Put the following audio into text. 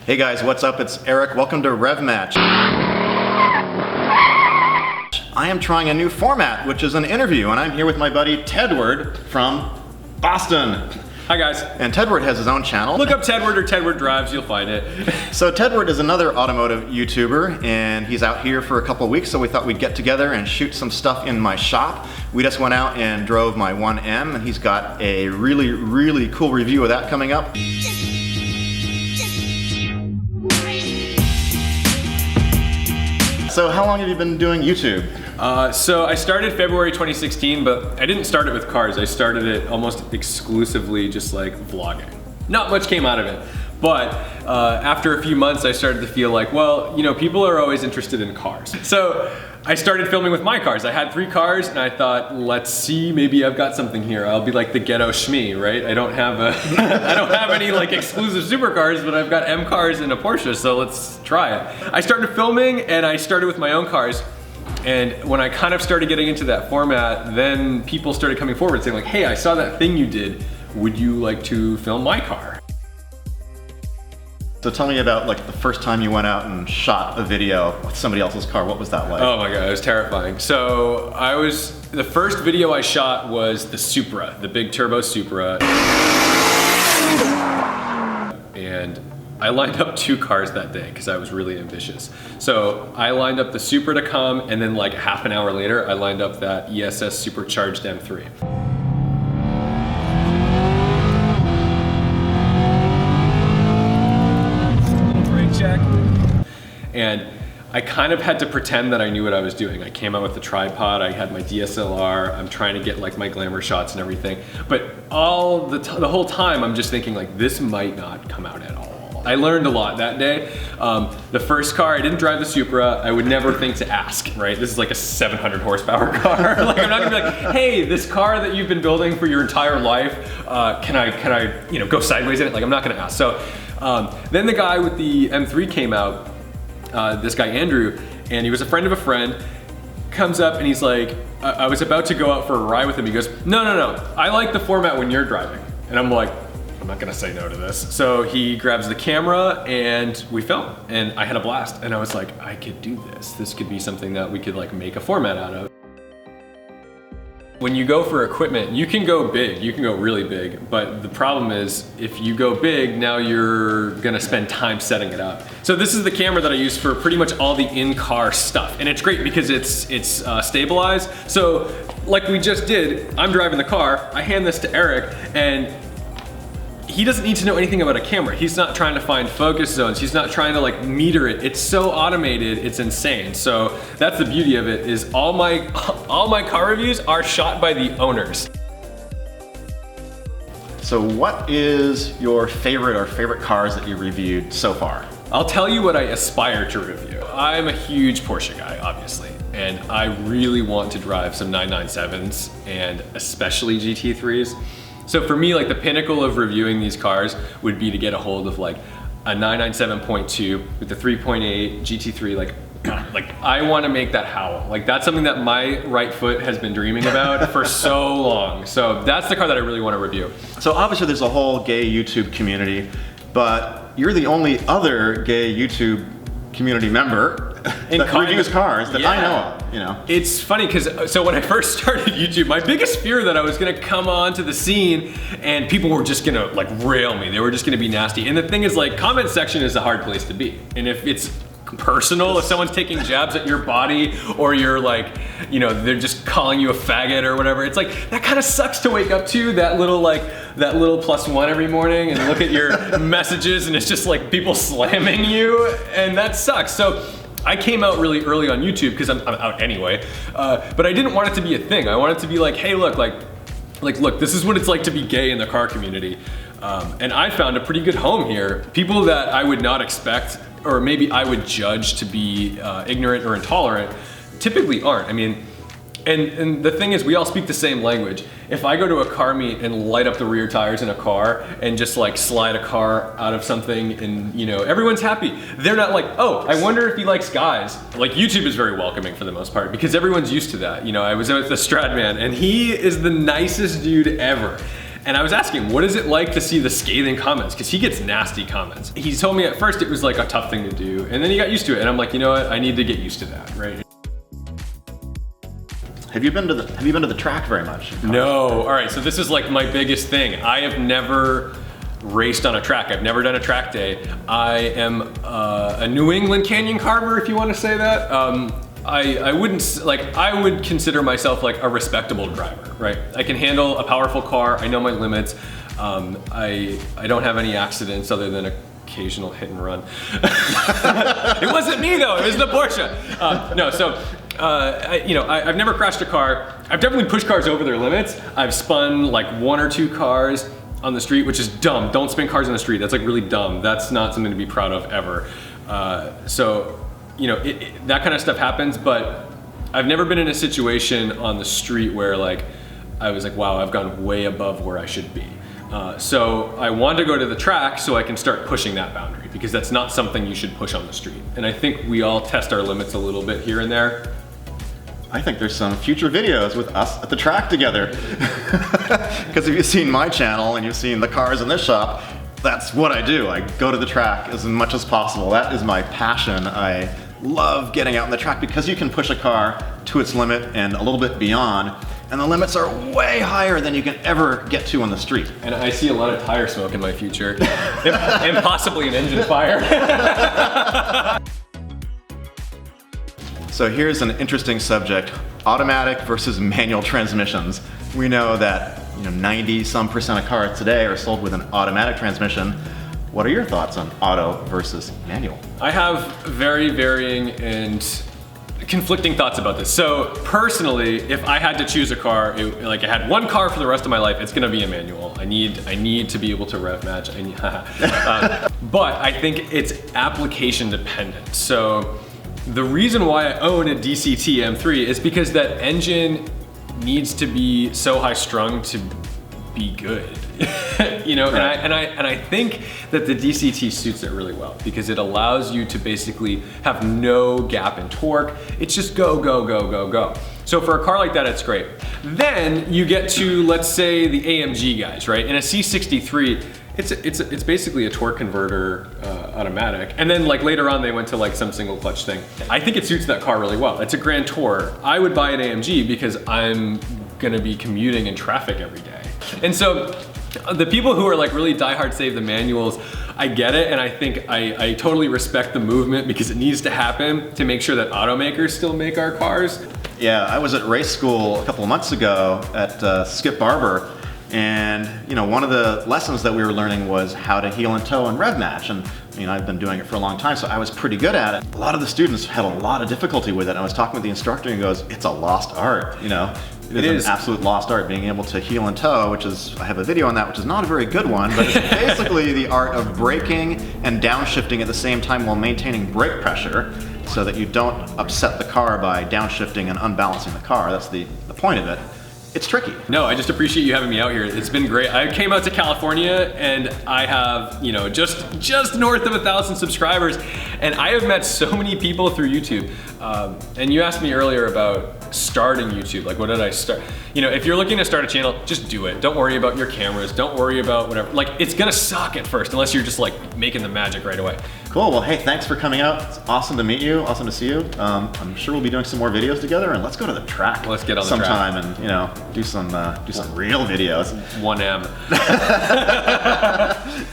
Hey guys, what's up? It's Eric. Welcome to RevMatch. I am trying a new format, which is an interview, and I'm here with my buddy Tedward from Boston. Hi guys. And Tedward has his own channel. Look up Tedward or Tedward Drives, you'll find it. So Tedward is another automotive YouTuber, and he's out here for a couple of weeks, so we thought we'd get together and shoot some stuff in my shop. We just went out and drove my 1M, and he's got a really cool review of that coming up. So how long have you been doing YouTube? So I started February 2016, but I didn't start it with cars. I started it almost exclusively just like vlogging. Not much came out of it, but after a few months I started to feel like, well, you know, people are always interested in cars. So I started filming with my cars. I had 3 cars and I thought, let's see, maybe I've got something here. I'll be like the ghetto schmee, right? I don't have I don't have any like exclusive supercars, but I've got M cars and a Porsche, so let's try it. I started filming and I started with my own cars. And when I kind of started getting into that format, then people started coming forward saying like, hey, I saw that thing you did. Would you like to film my car? So tell me about like the first time you went out and shot a video with somebody else's car. What was that like? Oh my God, it was terrifying. So the first video I shot was the Supra, the big turbo Supra. And I lined up 2 cars that day because I was really ambitious. So I lined up the Supra to come, and then like half an hour later, I lined up that ESS supercharged M3. And I kind of had to pretend that I knew what I was doing. I came out with the tripod, I had my DSLR, I'm trying to get like my glamour shots and everything. But the whole time I'm just thinking like, this might not come out at all. I learned a lot that day. The first car, I didn't drive the Supra. I would never think to ask, right? This is like a 700 horsepower car. Like I'm not gonna be like, hey, this car that you've been building for your entire life, can I you know, go sideways in it? Like I'm not gonna ask. So then the guy with the M3 came out, this guy Andrew, and he was a friend of a friend, comes up and he's like, I was about to go out for a ride with him. He goes, no, I like the format when you're driving. And I'm like, I'm not gonna say no to this. So he grabs the camera and we film, and I had a blast. And I was like, I could do this. This could be something that we could like make a format out of. When you go for equipment, you can go big, you can go really big, but the problem is if you go big, now you're gonna spend time setting it up. So this is the camera that I use for pretty much all the in-car stuff, and it's great because it's stabilized. So like we just did, I'm driving the car, I hand this to Eric, and he doesn't need to know anything about a camera. He's not trying to find focus zones. He's not trying to like meter it. It's so automated, it's insane. So that's the beauty of it, is all my car reviews are shot by the owners. So what is your favorite cars that you reviewed so far? I'll tell you what I aspire to review. I'm a huge Porsche guy, obviously, and I really want to drive some 997s and especially GT3s. So for me, like the pinnacle of reviewing these cars would be to get a hold of like a 997.2 with the 3.8 GT3. Like I want to make that howl. Like that's something that my right foot has been dreaming about for so long. So that's the car that I really want to review. So obviously there's a whole gay YouTube community, but you're the only other gay YouTube community member that reviews cars that I know of, you know. It's funny because, so when I first started YouTube, my biggest fear that I was gonna come onto the scene and people were just gonna like rail me. They were just gonna be nasty. And the thing is, like, comment section is a hard place to be. And if it's personal, if someone's taking jabs at your body, or you're like, you know, they're just calling you a faggot or whatever, it's like, that kind of sucks to wake up to, that little +1 every morning and look at your messages and it's just like people slamming you, and that sucks. So I came out really early on YouTube because I'm out anyway, but I didn't want it to be a thing. I wanted to be like, hey, look, look, this is what it's like to be gay in the car community. And I found a pretty good home here. People that I would not expect, or maybe I would judge to be ignorant or intolerant, typically aren't. I mean, and the thing is, we all speak the same language. If I go to a car meet and light up the rear tires in a car and just like slide a car out of something and, you know, everyone's happy. They're not like, oh, I wonder if he likes guys. Like, YouTube is very welcoming for the most part because everyone's used to that. You know, I was with the Stradman and he is the nicest dude ever. And I was asking him, what is it like to see the scathing comments? Because he gets nasty comments. He told me at first it was like a tough thing to do, and then he got used to it. And I'm like, you know what? I need to get used to that, right? Have you been to the track very much? No. All right. So this is like my biggest thing. I have never raced on a track. I've never done a track day. I am a New England canyon carver, if you want to say that. I wouldn't, like, I would consider myself like a respectable driver, right? I can handle a powerful car. I know my limits. I don't have any accidents other than occasional hit and run. It wasn't me though, it was the Porsche. No, so, I've never crashed a car. I've definitely pushed cars over their limits. I've spun like 1 or 2 cars on the street, which is dumb. Don't spin cars on the street. That's like really dumb. That's not something to be proud of ever. That kind of stuff happens, but I've never been in a situation on the street where like, I was like, wow, I've gone way above where I should be. So I want to go to the track so I can start pushing that boundary, because that's not something you should push on the street. And I think we all test our limits a little bit here and there. I think there's some future videos with us at the track together. Because if you've seen my channel and you've seen the cars in this shop, that's what I do. I go to the track as much as possible. That is my passion. I love getting out on the track because you can push a car to its limit and a little bit beyond, and the limits are way higher than you can ever get to on the street. And I see a lot of tire smoke in my future, and possibly an engine fire. So here's an interesting subject, automatic versus manual transmissions. We know that 90% of cars today are sold with an automatic transmission. What are your thoughts on auto versus manual? I have very varying and conflicting thoughts about this. So personally, if I had to choose a car, like I had one car for the rest of my life, it's gonna be a manual. I need to be able to rev match. But I think it's application dependent. So the reason why I own a DCT M3 is because that engine needs to be so high strung to be good. Right. And I think that the DCT suits it really well because it allows you to basically have no gap in torque. It's just go, go, go, go, go. So for a car like that, it's great. Then you get to, let's say, the AMG guys, right? In a C63, it's basically a torque converter automatic. And then like later on they went to like some single clutch thing. I think it suits that car really well. It's a Grand Tour. I would buy an AMG because I'm gonna be commuting in traffic every day. And so the people who are like really diehard save the manuals, I get it, and I think I totally respect the movement because it needs to happen to make sure that automakers still make our cars. Yeah, I was at race school a couple of months ago at Skip Barber, and one of the lessons that we were learning was how to heel and toe and rev match. And I've been doing it for a long time, so I was pretty good at it. A lot of the students had a lot of difficulty with it. I was talking with the instructor and he goes, it's a lost art, It is an absolute lost art, being able to heel and toe, which is, I have a video on that, which is not a very good one, but it's basically the art of braking and downshifting at the same time while maintaining brake pressure so that you don't upset the car by downshifting and unbalancing the car. That's the point of it. It's tricky. No, I just appreciate you having me out here. It's been great. I came out to California and I have, just north of 1,000 subscribers, and I have met so many people through YouTube. And you asked me earlier about starting YouTube, like what did I start? If you're looking to start a channel, just do it. Don't worry about your cameras. Don't worry about whatever. Like, it's gonna suck at first unless you're just like making the magic right away. Cool, well hey, thanks for coming out. It's awesome to meet you, awesome to see you. I'm sure we'll be doing some more videos together, and let's go to the track. Let's get on the sometime and do some real videos. 1M.